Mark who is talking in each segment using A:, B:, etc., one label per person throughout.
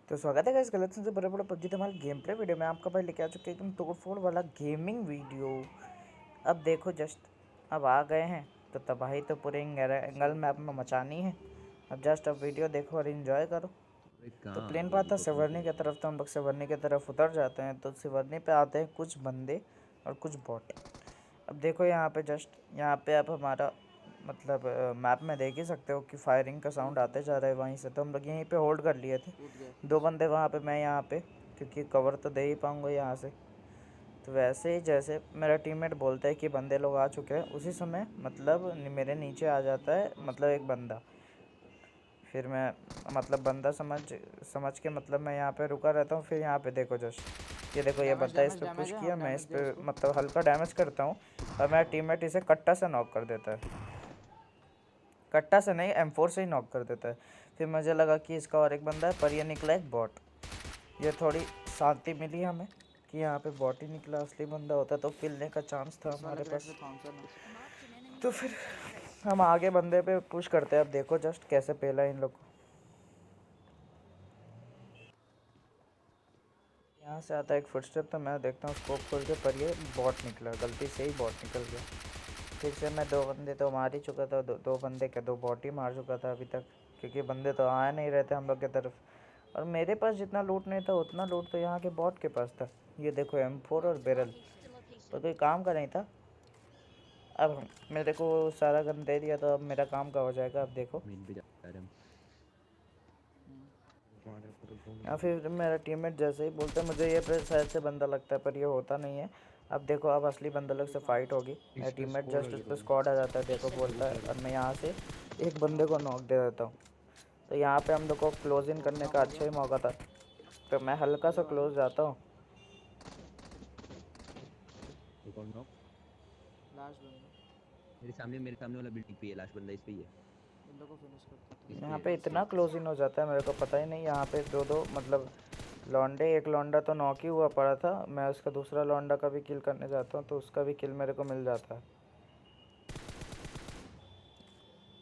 A: तो स्वागत है गाइस गलत से बड़े बड़े पबजी धमाल गेम प्ले वीडियो में। आपका भाई लेके आ चुके एकदम तोड़ फोड़ वाला गेमिंग वीडियो। अब देखो जस्ट अब आ गए हैं तो तबाही तो पूरे एंगल मैप में मचानी है। अब जस्ट अब वीडियो देखो और इन्जॉय करो। तो प्लेन पर आता सिवरनी की तरफ, तो हम लोग सिवरनी की तरफ उतर जाते हैं। तो सिवरनी पे आते हैं कुछ बंदे और कुछ बॉट। अब देखो यहाँ पे जस्ट यहाँ पे अब हमारा मतलब मैप में देख ही सकते हो कि फायरिंग का साउंड आते जा रहा है वहीं से। तो हम लोग यहीं पे होल्ड कर लिए थे, दो बंदे वहाँ पे, मैं यहाँ पे, क्योंकि कवर तो दे ही पाऊँगा यहाँ से। तो वैसे ही जैसे मेरा टीममेट बोलता है कि बंदे लोग आ चुके हैं, उसी समय मतलब मेरे नीचे आ जाता है मतलब एक बंदा। फिर मैं मतलब बंदा समझ के मतलब मैं यहाँ पे रुका रहता हूँ। फिर यहाँ पे देखो जस्ट ये देखो ये बंदा इस पर पुश किया, मैं इस पर मतलब हल्का डैमेज करता हूँ और मेरा टीममेट इसे कट्टा से नॉक कर देता है। कट्टा से नहीं, M4 से ही नॉक कर देता है। फिर मुझे लगा कि इसका और एक बंदा है, पर ये निकला एक बॉट। ये थोड़ी शांति मिली हमें कि यहाँ पे बॉट ही निकला, असली बंदा होता तो किलने का चांस था हमारे पास। तो फिर हम आगे बंदे पे पुश करते हैं। अब देखो जस्ट कैसे पहला इन लोग को। यहाँ से आता है एक फुटस्टेप, तो मैं देखता हूँ स्कोप खोल के, पर ये बॉट निकला, गलती से ही बॉट निकल गया। फिर से मैं दो बंदे तो मार ही चुका था, दो बंदे के दो बॉट ही मार चुका था अभी तक, क्योंकि बंदे तो आ नहीं रहे थे हम लोग की तरफ। और मेरे पास जितना लूट नहीं था उतना लूट तो यहाँ के बॉट के पास था। ये देखो M4 और बैरल, पर कोई काम का नहीं था। अब मेरे को सारा गन दे दिया तो अब मेरा काम का हो जाएगा। अब देखो या फिर मेरा टीममेट जैसे ही बोलता है मुझे ये शायद से बंदा लगता है, पर ये होता नहीं है। अब देखो अब असली बंदा लोग से फाइट होगी। मेरा टीममेट जस्ट उस पर स्क्वाड आ जाता है, देखो बोलता है, और मैं यहाँ से एक बंदे को नॉक दे देता हूँ। तो यहाँ पे हम लोग को क्लोज इन करने का अच्छा ही मौका था, तो मैं हल्का सा क्लोज जाता हूँ।
B: मेरे सामने वाला बिल्डिंग पे है, लास्ट बंदा इस पे ही है।
A: यहाँ पे इतना क्लोज इन हो जाता है मेरे को पता ही नहीं। यहाँ पे दो दो मतलब लौंडे, एक लौंडा तो नॉक ही हुआ पड़ा था, मैं उसका दूसरा लौंडा का भी किल करने जाता हूँ तो उसका भी किल मेरे को मिल जाता है।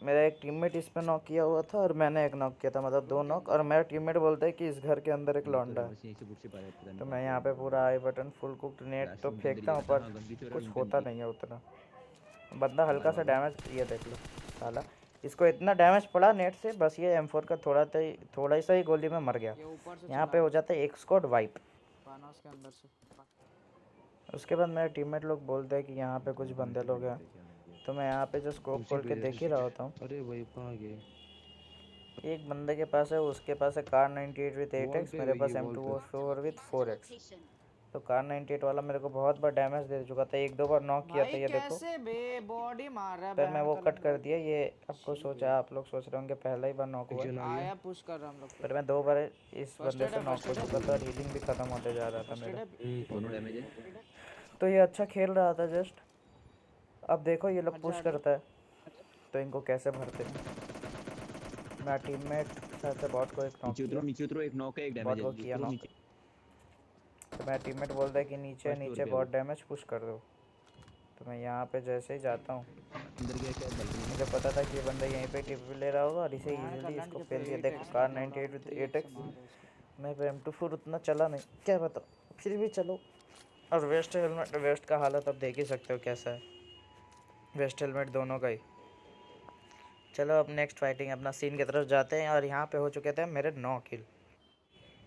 A: मेरा एक टीममेट इस पे नॉक किया हुआ था और मैंने एक नॉक किया था, मतलब दो नॉक। और मेरा टीममेट बोलता है कि इस घर के अंदर एक लौंडा है।
B: बस यहीं से पुश पा रहा है, पता नहीं
A: तो
B: कहाँ
A: मैं
B: पे
A: यहाँ पे पूरा आई बटन फुल कुक्ड नेट
B: लास्ट
A: तो
B: रूम के अंदर ही
A: फेंकता
B: है
A: हूँ,
B: ना।
A: पर
B: हाँ, गन पीछे हो रहा है,
A: कुछ
B: रूम के
A: होता
B: अंदर ही।
A: नहीं है उतना। बंदा हल्का सा
B: मारो मारो।
A: डैमेज, ये देख लो साला, इसको इतना डैमेज पड़ा नेट से, बस ये M4 का थोड़ा सा ही गोली में मर गया। यहाँ पे हो जाता है एक स्क्वाड वाइप।
C: के अंदर से
A: उसके बाद मेरे टीममेट लोग बोलते हैं कि यहाँ पे कुछ बंदे लोग हैं, तो मैं यहाँ पे जो स्कोप खोल के देख ही रहा होता हूँ।
B: अरे भाई कहाँ गए?
A: एक बंदे के पास है, उसके पास है कार 98 विथ
B: वॉल
A: 8x,
B: पे
A: मेरे
B: है, ये
A: पास
B: वॉल पे।
A: M204 with 4x। तो कार 98 वाला मेरे को बहुत बार डैमेज दे चुका था, एक दो बार नॉक किया था,
C: भाई
A: ये देखो।
C: कैसे बे बॉडी मार रहा है
A: पर मैं
C: बहन
A: वो
C: का
A: कट कर
C: लंगड़ा।
A: दिया। ये आपको सोचा, आप लोग सोच रहे होंगे पहला ही बार नॉक
B: एक
A: हुआ है,
B: जन आ गया।
C: आया पुश कर रहा हम लोग पे।
A: पर मैं दो बार इस
C: फर्स्ट
A: बंदे
C: एड
A: से
C: है,
A: नॉक
C: फर्स्ट
A: हो
C: एड है,
A: चुका था और हीलिंग भी ख़त्म होते जा रहा था
C: फर्स्ट एड
A: मेरा।
C: है।
B: दोनों डैमेज है।
A: तो ये अच्छा खेल रहा था जस्ट। अब देखो ये लोग
C: हट जा
A: पुश
C: हट जा।
A: करता है तो इनको कैसे भरते हैं। मेरा टीममेट शायद से बॉट को एक नॉक किया,
B: नीचे उतरो, एक नॉक है, एक डैमेज
A: बॉट
B: है,
A: को किया
B: उतरो
A: नॉक।
B: नीचे।
A: तो मेरा टीममेट बोलता है कि नीचे
B: फर्स्ट फ्लोर
A: नीचे
B: पे है
A: बहुत
B: वो।
A: डैमेज, पुश कर दो। तो मैं यहाँ पे जैसे ही जाता हूँ,
B: अंदर गया शायद बालकनी में।
A: मुझे पता था कि ये बंदा यहीं पे टिप ले रहा होगा और इसे
C: बहन का
A: इजीली
C: लंड
A: इसको
C: के
A: फेल दिया।
C: पे
A: देखो
C: 8x
A: कार
C: मार रहा
A: 98
C: हूँ,
A: विद
C: 3x से
A: 8x।
C: मार रहा है इसको।
A: मैं पे M24 उतना चला नहीं, क्या बताऊँ, फिर भी चलो। और वेस्ट हेलमेट, वेस्ट का हालत अब देख ही सकते हो कैसा है, वेस्ट हेलमेट दोनों का ही। चलो अब नेक्स्ट फाइटिंग अपना सीन की तरफ जाते हैं। और यहाँ पे हो चुके थे मेरे 9 किल।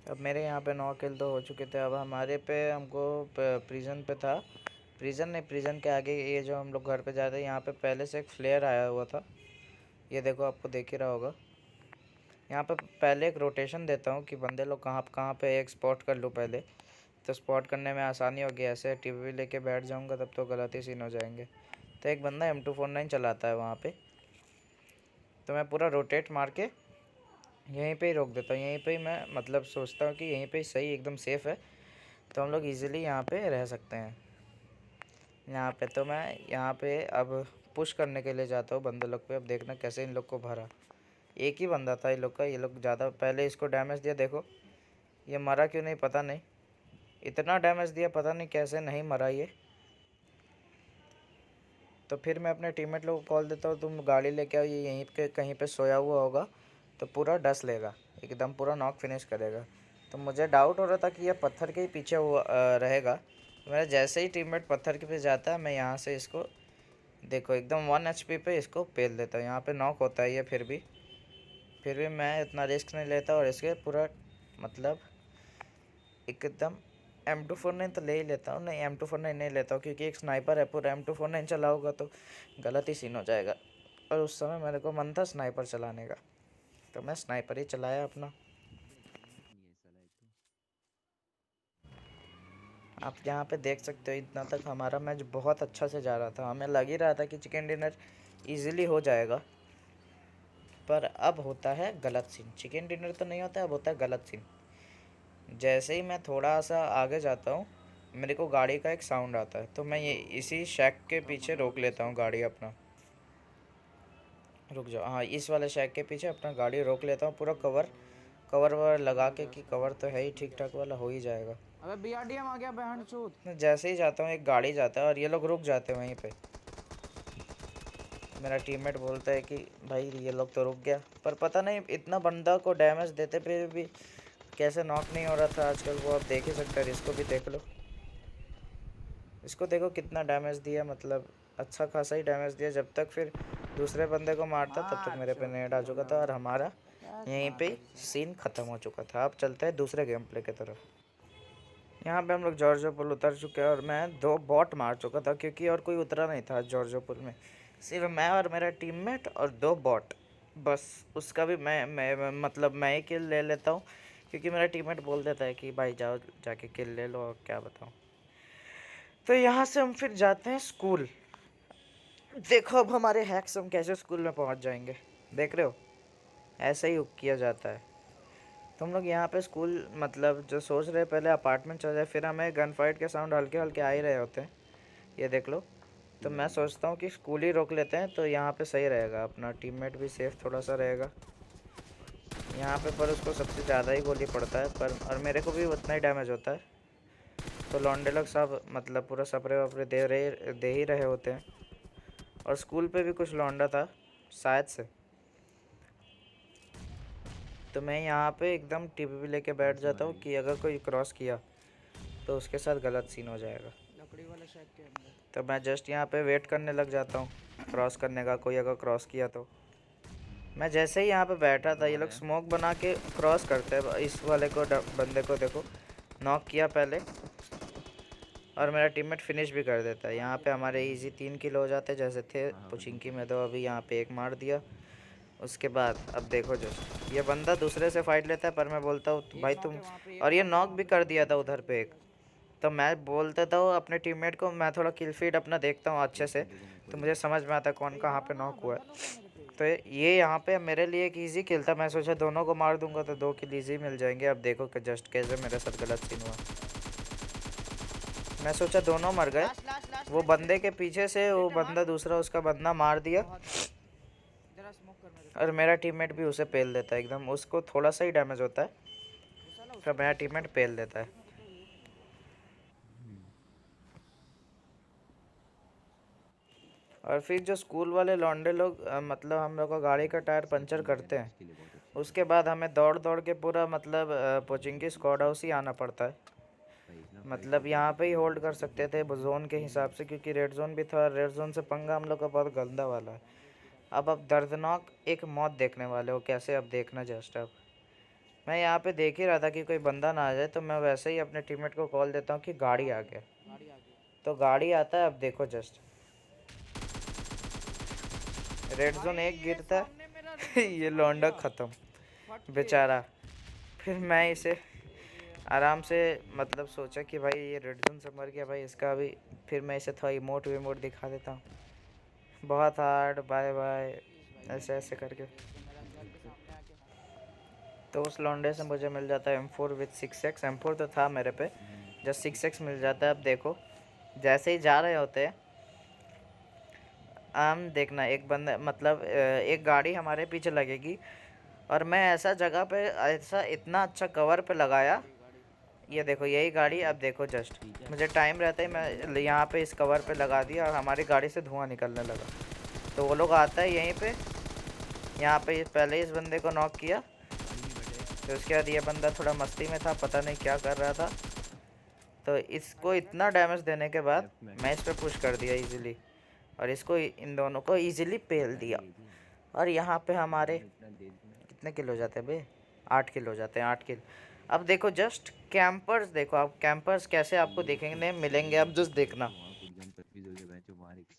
A: अब मेरे यहाँ पे 9 किल तो हो चुके थे। अब हमारे पे हमको प्रिजन पे था, प्रिजन नहीं, प्रिजन के आगे ये जो हम लोग घर पे जाते हैं, यहाँ पे पहले से एक फ्लेयर आया हुआ था। ये देखो आपको देख ही रहा होगा। यहाँ पे पहले एक रोटेशन देता हूँ कि बंदे लोग कहाँ कहाँ पे एक स्पॉट कर लूँ पहले, तो स्पॉट करने में आसानी होगी। ऐसे टीवी लेके बैठ जाऊँगा तब तो गलत ही सीन हो जाएंगे। तो एक बंदा M249 चलाता है वहाँ पे, तो मैं पूरा रोटेट मार के यहीं पे ही रोक देता हूँ। यहीं पे ही मैं मतलब सोचता हूँ कि यहीं पे ही सही एकदम सेफ़ है, तो हम लोग इजीली यहाँ पे रह सकते हैं। यहाँ पे तो मैं यहाँ पे अब पुश करने के लिए जाता हूँ बंदे लोग पे। अब देखना कैसे इन लोग को भरा। एक ही बंदा था ये लोग का, ये लोग ज़्यादा पहले इसको डैमेज दिया, देखो ये मरा क्यों नहीं पता नहीं, इतना डैमेज दिया पता नहीं कैसे नहीं मरा ये। तो फिर मैं अपने टीममेट लोगों को कॉल देता हूँ, तुम गाड़ी लेके आओ, ये यहीं पे कहीं पे सोया हुआ होगा, तो पूरा डस लेगा, एकदम पूरा नॉक फिनिश करेगा। तो मुझे डाउट हो रहा था कि ये पत्थर के ही पीछे वो रहेगा। तो मेरा जैसे ही टीममेट पत्थर के पे जाता है, मैं यहाँ से इसको देखो एकदम 1 HP पे इसको पेल देता हूँ। यहाँ पे नॉक होता है ये, फिर भी मैं इतना रिस्क नहीं लेता और इसके पूरा मतलब एकदम M249 तो ले ही लेता हूँ। नहीं, M249 नहीं लेता हूँ क्योंकि एक स्नाइपर है, पूरा M249 चला होगा तो गलत ही सीन हो जाएगा। और उस समय मेरे को मन था स्नाइपर चलाने का, तो मैं स्नाइपर ही चलाया अपना। आप यहाँ पे देख सकते हो इतना तक हमारा मैच बहुत अच्छा से जा रहा था। हमें लग ही रहा था कि चिकन डिनर इजीली हो जाएगा, पर अब होता है गलत सीन। चिकन डिनर तो नहीं होता, अब होता है गलत सीन। जैसे ही मैं थोड़ा सा आगे जाता हूँ, मेरे को गाड़ी का एक साउंड आता है, तो मैं ये इसी शैक के पीछे रोक लेता हूँ गाड़ी अपना। रुक जाओ, हाँ इस वाले शैक के पीछे अपना गाड़ी रोक लेता हूँ, पूरा कवर ववर लगा के कि कवर तो है ही, ठीक ठाक वाला हो ही जाएगा।
C: अबे BRDM आ गया बहन चूत।
A: मैं जैसे ही जाता हूँ एक गाड़ी जाता है और ये लोग रुक जाते हैं वहीं पे। मेरा टीममेट बोलता है कि भाई ये लोग तो रुक गया, पर पता नहीं इतना बंदा को डैमेज देते पे भी कैसे नॉक नहीं हो रहा था आजकल। वो आप देख ही सकते हैं, इसको भी देख लो, इसको देखो कितना डैमेज दिया, मतलब अच्छा खासा ही डैमेज दिया। जब तक फिर दूसरे बंदे को मारता तब तक मेरे पे नेट आ चुका था और हमारा यहीं पे सीन ख़त्म हो चुका था। अब चलते हैं दूसरे गेम प्ले की तरफ। यहाँ पे हम लोग जॉर्जो पुल उतर चुके हैं और मैं 2 बॉट मार चुका था क्योंकि और कोई उतरा नहीं था जॉर्जो पुल में, सिर्फ मैं और मेरा टीममेट और 2 बॉट बस। उसका भी मैं ही किल ले लेता हूँ क्योंकि मेरा टीममेट बोल देता है कि भाई जाओ जाके किल ले लो, और क्या बताऊँ। तो यहाँ से हम फिर जाते हैं स्कूल। देखो अब हमारे हैक्स हम कैसे स्कूल में पहुँच जाएंगे, देख रहे हो ऐसे ही किया जाता है। तुम लोग यहाँ पे स्कूल मतलब जो सोच रहे पहले अपार्टमेंट चल जाए, फिर हमें गन फाइट के साउंड हल्के हल्के आ ही रहे होते हैं, ये देख लो। तो मैं सोचता हूँ कि स्कूल ही रोक लेते हैं, तो यहाँ पे सही रहेगा, अपना टीममेट भी सेफ थोड़ा सा रहेगा यहाँ पे। पर उसको सबसे ज़्यादा ही गोली पड़ता है, पर और मेरे को भी उतना ही डैमेज होता है। तो लौंडे लोग सब मतलब पूरा सपरे वपरे दे ही रहे होते हैं। और स्कूल पे भी कुछ लौंडा था शायद से, तो मैं यहाँ पे एकदम टीपी भी लेके बैठ जाता हूँ कि अगर कोई क्रॉस किया तो उसके साथ गलत सीन हो जाएगा।
C: लकड़ी वाले शेक के अंदर।
A: तो मैं जस्ट यहाँ पे वेट करने लग जाता हूँ क्रॉस करने का, कोई अगर क्रॉस किया तो। मैं जैसे ही यहाँ पे बैठा था, ये लोग स्मोक बना के क्रॉस करते हैं। इस वाले को बंदे को देखो नॉक किया पहले, और मेरा टीममेट फिनिश भी कर देता है। यहाँ पे हमारे इजी 3 किल हो जाते जैसे थे पुचिंकी में, तो अभी यहाँ पे 1 मार दिया। उसके बाद अब देखो जो ये बंदा दूसरे से फाइट लेता है, पर मैं बोलता हूँ भाई तुम, और ये नॉक भी कर दिया था उधर पे एक। तो मैं बोल देता हूँ अपने टीममेट को, मैं थोड़ा किल फीड अपना देखता हूँ अच्छे से, तो मुझे समझ में आता है कौन कहाँ पे नॉक हुआ है। तो ये यहाँ पे मेरे लिए एक इजी किल था, मैं सोचा दोनों को मार दूंगा तो 2 किल इजी मिल जाएंगे। अब देखो कि जस्ट कैसे मेरे साथ गलत सीन हुआ। मैं सोचा दोनों मर गए, वो बंदे के पीछे से वो बंदा दूसरा उसका बंदा मार दिया,
C: जरा स्मोक कर मेरे
A: और मेरा टीममेट भी उसे पेल देता है एकदम। उसको थोड़ा सा ही डैमेज होता है, तो मेरा टीममेट पेल देता है। और फिर जो स्कूल वाले लौंडे लोग मतलब हम लोग का गाड़ी का टायर पंचर करते हैं, उसके बाद हमें दौड़ दौड़ के पूरा मतलब पोचिंकी स्क्वाड हाउस ही आना पड़ता है। मतलब यहाँ पे ही होल्ड कर सकते थे जोन के हिसाब से, क्योंकि रेड जोन भी था। रेड जोन से पंगा हम लोग का बहुत गंदा वाला है। अब दर्दनाक एक मौत देखने वाले हो, कैसे अब देखना जस्ट। अब मैं यहाँ पे देख ही रहा था कि कोई बंदा ना आ जाए, तो मैं वैसे ही अपने टीममेट को कॉल देता हूँ कि गाड़ी आ गया।
C: गाड़ी आ गई।
A: तो गाड़ी आता है, अब देखो जस्ट रेड जोन एक गिरता है ये लौंडा ख़त्म बेचारा। फिर मैं इसे आराम से मतलब सोचा कि भाई ये रेड जोन से मर गया भाई, इसका अभी फिर मैं इसे थोड़ा इमोट विमोट दिखा देता हूँ, बहुत हार्ड बाय बाय ऐसे ऐसे करके। तो उस लौंडे से मुझे मिल जाता है M4 विथ 6x। M4 तो था मेरे पे, जस्ट 6x मिल जाता है। अब देखो जैसे ही जा रहे होते हैं हम, देखना एक बंदा मतलब एक गाड़ी हमारे पीछे लगेगी, और मैं ऐसा जगह पे ऐसा इतना अच्छा कवर पे लगाया, ये देखो यही गाड़ी। अब देखो जस्ट मुझे टाइम रहता ही मैं यहाँ पे इस कवर पे लगा दिया, और हमारी गाड़ी से धुआं निकलने लगा। तो वो लोग आता है यहीं पे, यहाँ पे पहले इस बंदे को नॉक किया, फिर उसके बाद ये बंदा थोड़ा मस्ती में था, पता नहीं क्या कर रहा था, तो इसको इतना डैमेज देने के बाद मैं इस पर पुश कर दिया इजीली, और इसको इन दोनों को इजीली पेल दिया। और यहाँ पे हमारे
B: इतना दे दिया।
A: कितने किल हो जाते हैं बे? 8 किल हो जाते हैं, 8 किल। अब देखो जस्ट कैंपर्स, देखो आप कैंपर्स कैसे आपको देखेंगे मिलेंगे, अब जस्ट देखना।
B: वहाँ कुछ जन कंफ्यूज हो गया बेंचो मार एक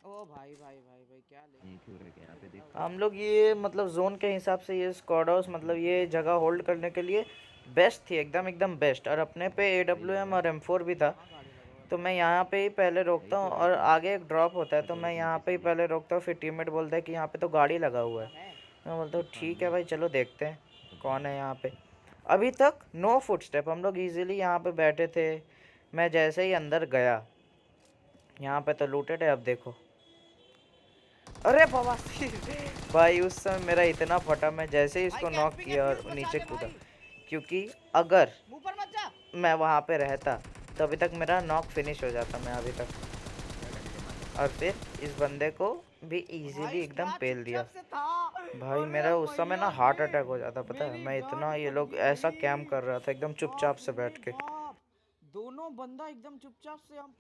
C: ओ भाई भाई भाई भाई क्या ले
B: एक ही हो रहा है यहाँ पे देख।
A: हम लोग ये मतलब जोन के हिसाब से ये स्क्वाड हाउस मतलब ये जगह होल्ड करने के लिए बेस्ट थी, एकदम एकदम बेस्ट। और अपने पे AWM और M4 भी था,
C: कहाँ गाड़ी लगा हुआ
A: तो मैं यहाँ पे ही पहले रोकता हूँ, और आगे एक ड्रॉप होता है तो मैं यहाँ पे ही पहले रोकता हूँ। फिर टीममेट बोलता है कि यहाँ पे तो गाड़ी लगा हुआ है,
C: है?
A: मैं बोलता हूँ ठीक है भाई चलो देखते हैं कौन है यहाँ पे। अभी तक नो फुटस्टेप, हम लोग इजीली यहाँ पे बैठे थे। मैं जैसे ही अंदर गया यहाँ पे तो लूटेड है। अब देखो, अरे बाबा भाई उस समय मेरा इतना फटा, मैं जैसे ही इसको नॉक किया और नीचे कूदा, क्योंकि अगर
C: मुंह पर मत जा।
A: मैं वहाँ पे रहता तो अभी तक मेरा नॉक फिनिश हो जाता मैं अभी तक। और फिर इस बंदे को भी इजीली एकदम पेल दिया। भाई मेरा उस समय ना हार्ट अटैक हो जाता, पता है, मैं इतना ये लोग ऐसा कैम्प कर रहा था एकदम चुपचाप से बैठ के।
C: दोनों बंदा एकदम चुपचाप से हम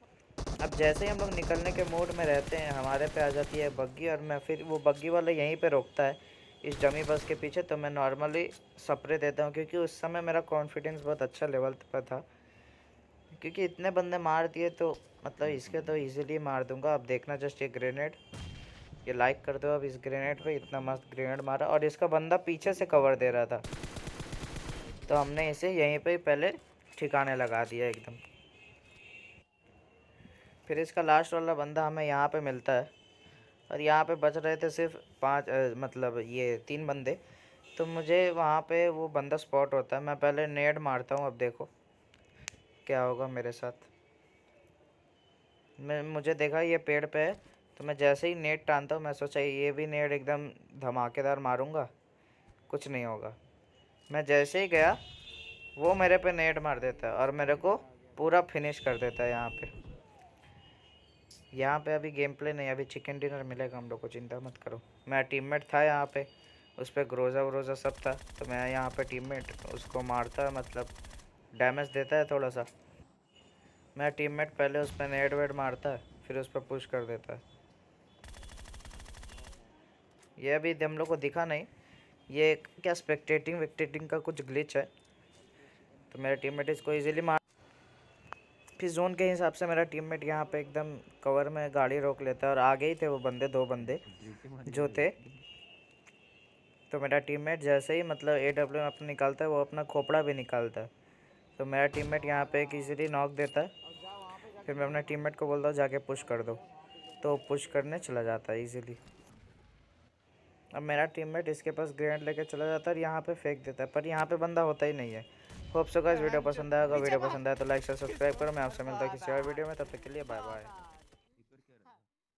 A: अब जैसे ही हम लोग निकलने के मूड में रहते हैं, हमारे पे आ जाती है बग्गी, और मैं फिर वो बग्गी वाला यहीं पे रोकता है इस डमी बस के पीछे, तो मैं नॉर्मली स्प्रे देता हूँ, क्योंकि उस समय मेरा कॉन्फिडेंस बहुत अच्छा लेवल पर था, क्योंकि इतने बंदे मार दिए तो मतलब इसके तो इजीली मार दूंगा। अब देखना जस्ट ये ग्रेनेड, ये लाइक कर दो अब इस ग्रेनेड पे, इतना मस्त ग्रेनेड मारा, और इसका बंदा पीछे से कवर दे रहा था, तो हमने इसे यहीं पे ही पहले ठिकाने लगा दिया एकदम। फिर इसका लास्ट वाला बंदा हमें यहाँ पे मिलता है, और यहाँ पे बच रहे थे सिर्फ 5 मतलब ये 3 बंदे, तो मुझे वहाँ पे वो बंदा स्पॉट होता है। मैं पहले नेड मारता हूँ, अब देखो क्या होगा मेरे साथ। मुझे देखा ये पेड़ पे है, तो मैं जैसे ही नेट टानता हूँ, मैं सोचा ये भी नेट एकदम धमाकेदार मारूंगा, कुछ नहीं होगा। मैं जैसे ही गया वो मेरे पे नेट मार देता है और मेरे को पूरा फिनिश कर देता है। यहाँ पे अभी गेम प्ले नहीं, अभी चिकन डिनर मिलेगा हम लोग को, चिंता मत करो। मेरा टीममेट था यहाँ पे, उस पर ग्रोजा व्रोजा सब था, तो मैं यहाँ पे टीममेट उसको मारता है, मतलब डैमेज देता है थोड़ा सा। मेरा टीममेट पहले उस पर नेट वेट मारता है, फिर उस पर पुश कर देता है। ये अभी हम लोग को दिखा नहीं, ये क्या स्पेक्टेटिंग वेक्टेटिंग का कुछ ग्लिच है, तो मेरा टीममेट इसको इजीली मार। फिर जोन के हिसाब से मेरा टीममेट यहाँ पे एकदम कवर में गाड़ी रोक लेता है, और आगे ही थे वो बंदे, 2 बंदे जो थे। तो मेरा टीममेट जैसे ही मतलब AWM अपना निकालता है, वो अपना खोपड़ा भी निकालता है, तो मेरा टीममेट यहाँ पे एक इजीली नॉक देता है। फिर मैं अपने टीममेट को बोलता हूँ जाके पुश कर दो, तो पुश करने चला जाता है इजीली। अब मेरा टीममेट इसके पास ग्रेनेड लेके चला जाता है और यहाँ पे फेंक देता है, पर यहाँ पे बंदा होता ही नहीं है। होप सो गाइस वीडियो पसंद आएगा, वीडियो पसंद आया तो लाइक से सब्सक्राइब करो। मैं आपसे मिलता हूँ किसी और वीडियो में, तब तक के लिए बाय बाय।